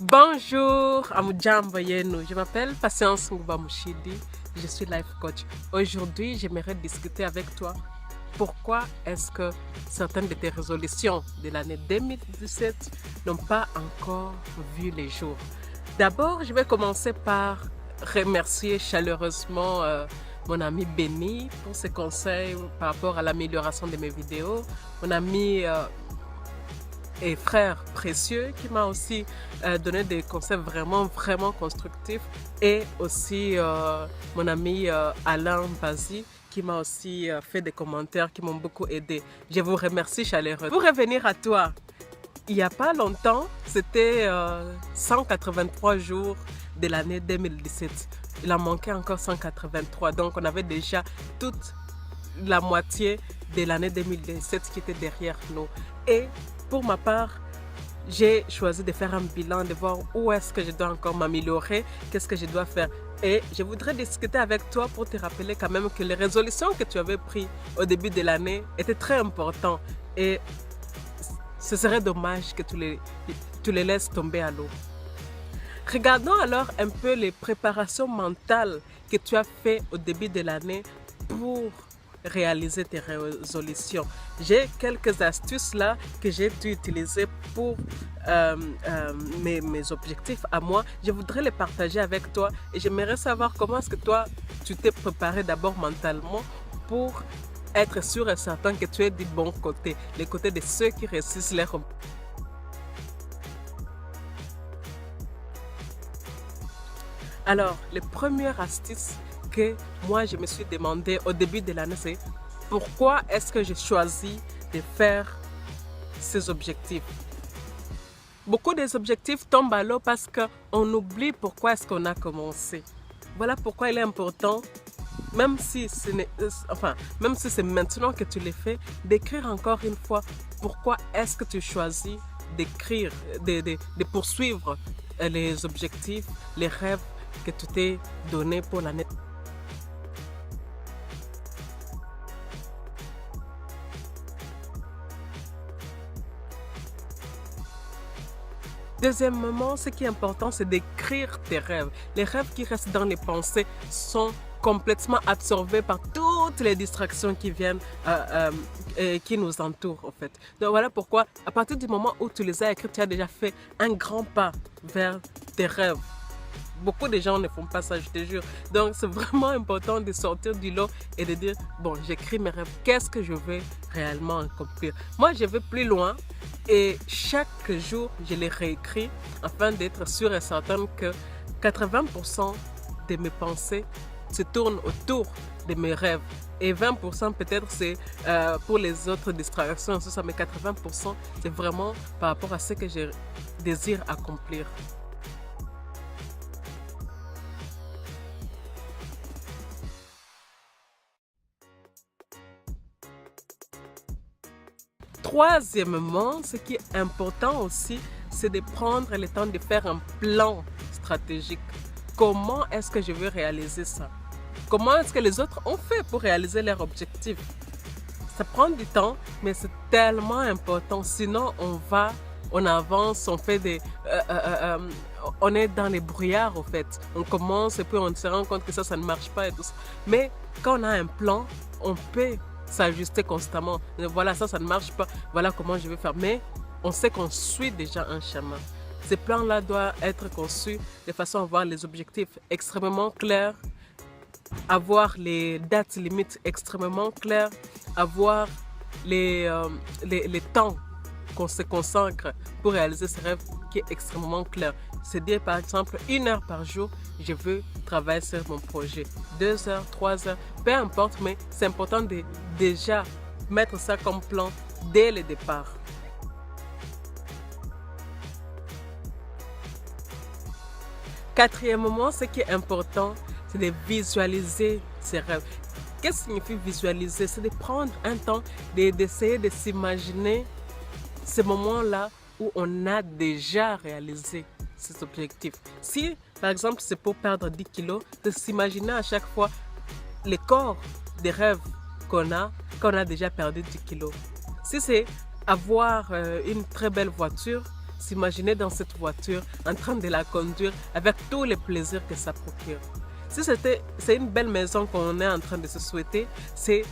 Bonjour, Amujambo Yenu. Je m'appelle Patience Ngouba Mouchidi. Je suis life coach. Aujourd'hui, j'aimerais discuter avec toi pourquoi est-ce que certaines de tes résolutions de l'année 2017 n'ont pas encore vu les jours. D'abord, je vais commencer par remercier chaleureusement mon ami Benny pour ses conseils par rapport à l'amélioration de mes vidéos. Mon ami et frère précieux qui m'a aussi donné des conseils vraiment constructifs, et aussi mon ami Alain Bazi qui m'a aussi fait des commentaires qui m'ont beaucoup aidé. Je vous remercie chaleureusement. Pour revenir à toi, il n'y a pas longtemps, c'était 183 jours de l'année 2017. Il en manquait encore 183, donc on avait déjà toute la moitié de l'année 2017 qui était derrière nous. Et pour ma part, j'ai choisi de faire un bilan, de voir où est-ce que je dois encore m'améliorer, qu'est-ce que je dois faire. Et je voudrais discuter avec toi pour te rappeler quand même que les résolutions que tu avais prises au début de l'année étaient très importantes. Et ce serait dommage que tu les laisses tomber à l'eau. Regardons alors un peu les préparations mentales que tu as fait au début de l'année pour réaliser tes résolutions. J'ai quelques astuces là que j'ai dû utiliser pour mes objectifs à moi. Je voudrais les partager avec toi et j'aimerais savoir comment est-ce que toi tu t'es préparé d'abord mentalement pour être sûr et certain que tu es du bon côté, les côtés de ceux qui réussissent leurs objectifs. Alors, les premières astuces que moi je me suis demandé au début de l'année, c'est pourquoi est-ce que j'ai choisi de faire ces objectifs. Beaucoup des objectifs tombent à l'eau parce qu'on oublie pourquoi est-ce qu'on a commencé. Voilà pourquoi il est important, même si c'est maintenant que tu les fais, d'écrire encore une fois pourquoi est-ce que tu choisis d'écrire, de poursuivre les objectifs, les rêves que tu t'es donné pour l'année. Deuxièmement, ce qui est important, c'est d'écrire tes rêves. Les rêves qui restent dans les pensées sont complètement absorbés par toutes les distractions qui viennent, qui nous entourent en fait. Donc voilà pourquoi, à partir du moment où tu les as écrits, tu as déjà fait un grand pas vers tes rêves. Beaucoup de gens ne font pas ça, je te jure. Donc c'est vraiment important de sortir du lot et de dire, bon, j'écris mes rêves, qu'est-ce que je veux réellement accomplir. Moi, je vais plus loin et chaque jour, je les réécris afin d'être sûr et certain que 80% de mes pensées se tournent autour de mes rêves. Et 20% peut-être c'est pour les autres distractions, ça, mais 80% c'est vraiment par rapport à ce que je désire accomplir. Troisièmement, ce qui est important aussi, c'est de prendre le temps de faire un plan stratégique. Comment est-ce que je veux réaliser ça? Comment est-ce que les autres ont fait pour réaliser leur objectif? Ça prend du temps, mais c'est tellement important. Sinon, on avance, on est dans les brouillards, en fait. On commence et puis on se rend compte que ça ne marche pas et tout ça. Mais quand on a un plan, on peut s'ajuster constamment. Voilà, ça ne marche pas. Voilà comment je vais faire. Mais on sait qu'on suit déjà un chemin. Ces plans-là doivent être conçus de façon à avoir les objectifs extrêmement clairs, avoir les dates limites extrêmement claires, avoir les temps qu'on se consacre pour réaliser ce rêve qui est extrêmement clair. C'est dire par exemple 1 heure par jour, je veux travailler sur mon projet. 2 heures, 3 heures, peu importe, mais c'est important de déjà mettre ça comme plan dès le départ. Quatrièmement, ce qui est important, c'est de visualiser ses rêves. Qu'est-ce que signifie visualiser? C'est de prendre un temps, d'essayer de s'imaginer ce moment-là où on a déjà réalisé ses objectifs. Si, par exemple, c'est pour perdre 10 kilos, de s'imaginer à chaque fois les corps des rêves qu'on a quand on a déjà perdu 10 kilos. Si c'est avoir une très belle voiture, s'imaginer dans cette voiture, en train de la conduire, avec tous les plaisirs que ça procure. Si c'est une belle maison qu'on est en train de se souhaiter, c'est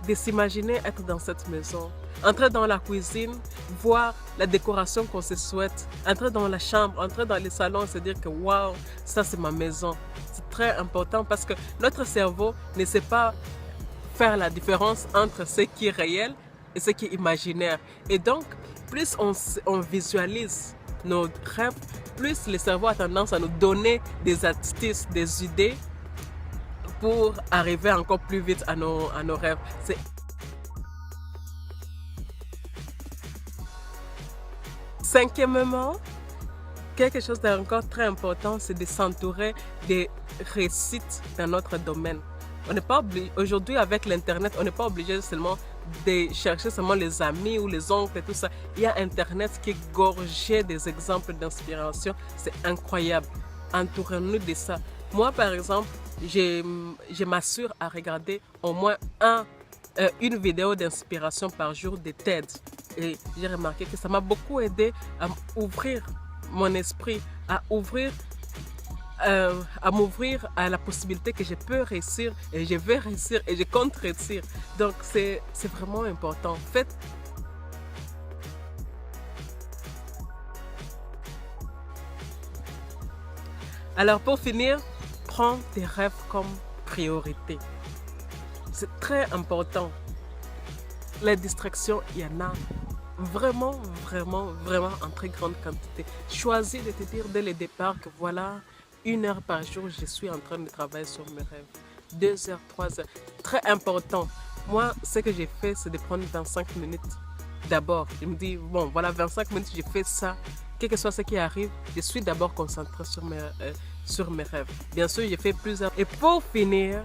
de s'imaginer être dans cette maison, entrer dans la cuisine, voir la décoration qu'on se souhaite, entrer dans la chambre, entrer dans les salons et se dire que waouh, ça c'est ma maison. C'est très important parce que notre cerveau ne sait pas faire la différence entre ce qui est réel et ce qui est imaginaire. Et donc, plus on visualise nos rêves, plus le cerveau a tendance à nous donner des astuces, des idées pour arriver encore plus vite à nos rêves. Cinquièmement, quelque chose d'encore très important, c'est de s'entourer des réussites dans notre domaine. On n'est pas obligé, aujourd'hui avec l'internet, on n'est pas obligé seulement de chercher seulement les amis ou les oncles et tout ça. Il y a internet qui est gorgé des exemples d'inspiration. C'est incroyable. Entourez-nous de ça. Moi, par exemple, je m'assure à regarder au moins une vidéo d'inspiration par jour de TED. Et j'ai remarqué que ça m'a beaucoup aidé à ouvrir mon esprit, à m'ouvrir à la possibilité que je peux réussir et je vais réussir et je compte réussir. Donc c'est vraiment important. Faites Alors pour finir, prends tes rêves comme priorité. C'est très important. Les distractions, il y en a vraiment, vraiment, vraiment en très grande quantité. Choisis de te dire dès le départ que voilà, 1 heure par jour, je suis en train de travailler sur mes rêves. 2 heures, 3 heures. Très important. Moi, ce que j'ai fait, c'est de prendre 25 minutes d'abord. Je me dis, bon, voilà, 25 minutes, j'ai fait ça. Quel que soit ce qui arrive, je suis d'abord concentré sur mes rêves. Bien sûr, j'ai fait plusieurs. Et pour finir,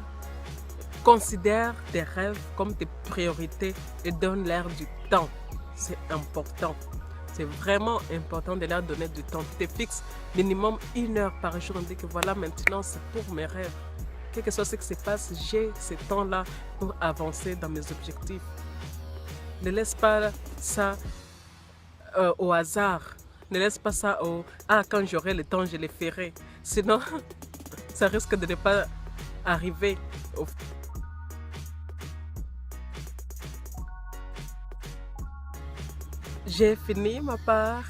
considère tes rêves comme tes priorités et donne-leur du temps. C'est important. C'est vraiment important de leur donner du temps. Tu te fixes minimum 1 heure par jour. On dit que voilà, maintenant, c'est pour mes rêves. Quel que soit ce qui se passe, j'ai ce temps-là pour avancer dans mes objectifs. Ne laisse pas ça au hasard. Ne laisse pas ça au « Ah, quand j'aurai le temps, je le ferai ». Sinon, ça risque de ne pas arriver. J'ai fini ma part.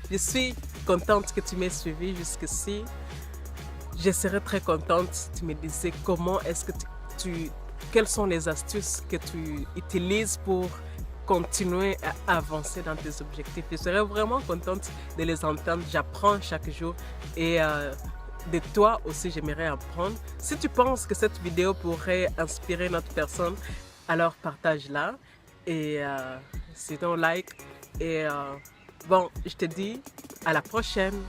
Je suis contente que tu m'aies suivi jusqu'ici. Je serais très contente si tu me disais comment est-ce que quelles sont les astuces que tu utilises pour continuer à avancer dans tes objectifs. Je serais vraiment contente de les entendre. J'apprends chaque jour et de toi aussi, j'aimerais apprendre. Si tu penses que cette vidéo pourrait inspirer notre personne, alors partage-la et sinon like. Et bon, je te dis à la prochaine.